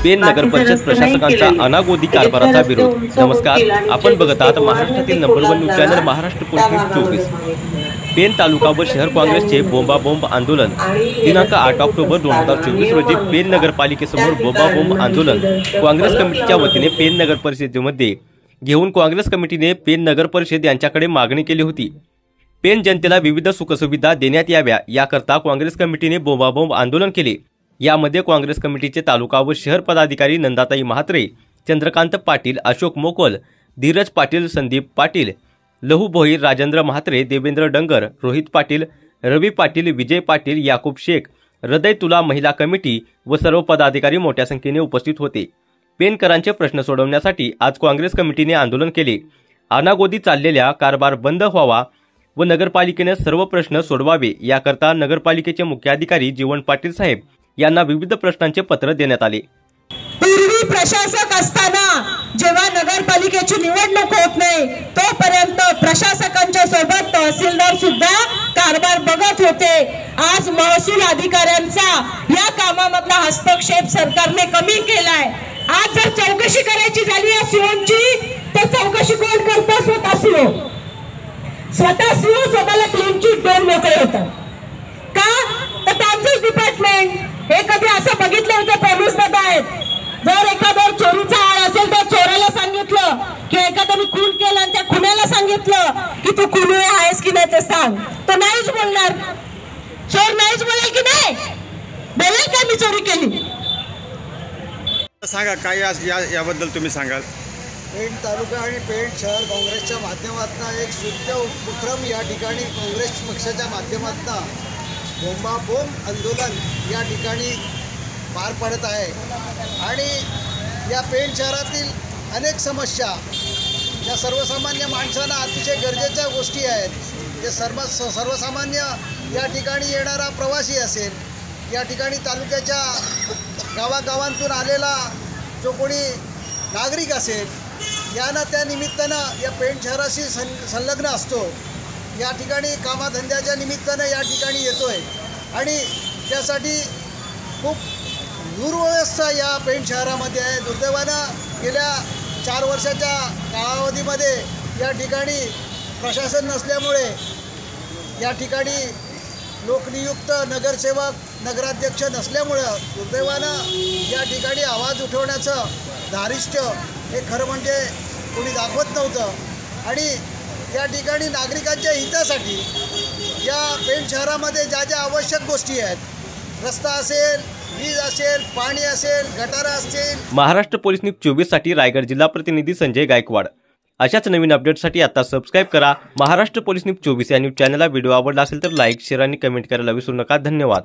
Pen नगर परिषद प्रशासकांचा अनागोदी कारभाराचा विरोध। नमस्कार, आपण बघत आहात महाराष्ट्रातील number 1 news channel Maharashtra police news 24। Pen तालुका व शहर काँग्रेसचे बोंबाबोंब आंदोलन दिनांक 8 ऑक्टोबर 2024 रोजी पेन नगरपालिकेसमोर बोंबाबोंब आंदोलन काँग्रेस कमिटीच्या वतीने पेन नगर परिषदेमध्ये घेऊन काँग्रेस कमिटीने पेन नगर परिषद यांच्याकडे मागणी केली होती। पेन जनतेला विविध सुखसुविधा देण्यात याव्या याकरता काँग्रेस कमिटीने बोंबाबोंब आंदोलन केले। यामध्ये काँग्रेस कमिटीचे तालुका व शहर पदाधिकारी नंदाताई म्हात्रे, चंद्रकांत पाटील, अशोक मोकोल, धीरज पाटील, संदीप पाटील, लहू भोईर, राजेंद्र म्हात्रे, देवेंद्र डंगर, रोहित पाटील, रवी पाटील, विजय पाटील, याकूब शेख, हृदय तुला महिला कमिटी व सर्व पदाधिकारी मोठ्या संख्येने उपस्थित होते। पेनकरांचे प्रश्न सोडवण्यासाठी आज काँग्रेस कमिटीने आंदोलन केले। अनागोदी चाललेल्या कारभार बंद व्हावा व नगरपालिकेने सर्व प्रश्न सोडवावे याकरता नगरपालिकेचे मुख्याधिकारी जीवन पाटील साहेब यांना विविध प्रश्नांचे पत्र देण्यात आले। पूर्वी प्रशासक असताना जेव्हा नगरपालिकेची निवडणूक होत नाही तोपर्यंत प्रशासकांच्या सोबत तहसीलदार सुद्धा कारभार बघत होते। आज महसूल अधिकाऱ्यांचा या कामामधला हस्तक्षेप सरकारने कमी केलाय। आज जर चौकशी करायची झाली या सीओची तर चौकशी कोण करतो? स्वतः सीओ स्वतःला क्लीन चिट देऊन मोकळे होतात का? तर त्यांचंच डिपार्टमेंट। हे कधी असं बघितलं होतं पोलीस मध्ये आहेत, जर एखाद्या चोरीचा आळ असेल तर चोराला सांगितलं की एखाद्याने खून केला आणि त्या खुन्याला सांगितलं की तू खुनी आहेस की नाही ते सांग, तो नाहीच बोलणार। चोर नाहीच बोलेल की नाही बोलेल का मी चोरी केली? सांगा काय याबद्दल तुम्ही सांगाल? पेण तालुका आणि पेण शहर काँग्रेसच्या माध्यमातून एक सुत्य उपक्रम या ठिकाणी काँग्रेस पक्षाच्या माध्यमातून बोंबाबोंब आंदोलन या ठिकाणी पार पडत आहे। आणि या पेण शहरातील अनेक समस्या या सर्वसामान्य माणसांना अतिशय गरजेच्या गोष्टी आहेत। जे सर्वसामान्य या ठिकाणी येणारा प्रवासी असेल, या ठिकाणी तालुक्याच्या गावागावांतून आलेला जो कोणी नागरिक असेल, यांना त्या निमित्तानं या पेण शहराशी संलग्न असतो, या ठिकाणी कामाधंद्याच्या निमित्तानं या ठिकाणी येतोय आणि त्यासाठी खूप दुर्व्यवस्था या पेण शहरामध्ये आहे। दुर्दैवानं गेल्या 4 वर्षाच्या कालावधीमध्ये या ठिकाणी प्रशासन नसल्यामुळे या ठिकाणी लोकनियुक्त नगरसेवक नगराध्यक्ष नसल्यामुळं दुर्दैवानं या ठिकाणी आवाज उठवण्याचं धारिष्ट्य हे खरं म्हणजे कोणी दाखवत नव्हतं। आणि या ठिकाणी नागरिकांच्या हितासाठी या पेण शहरामध्ये ज्या ज्या आवश्यक गोष्टी आहेत, रस्ता असेल, वीज असेल, पाणी असेल, गटारं असतील। महाराष्ट्र पोलीस न्यूज 24 साठी रायगड जिल्हा प्रतिनिधी संजय गायकवाड। अशाच नवीन अपडेटसाठी आता सबस्क्राइब करा महाराष्ट्र पोलीस न्यूज 24 या न्यूज चॅनलला। व्हिडिओ आवडला असेल तर लाईक, शेअर आणि कमेंट करायला विसरू नका। धन्यवाद।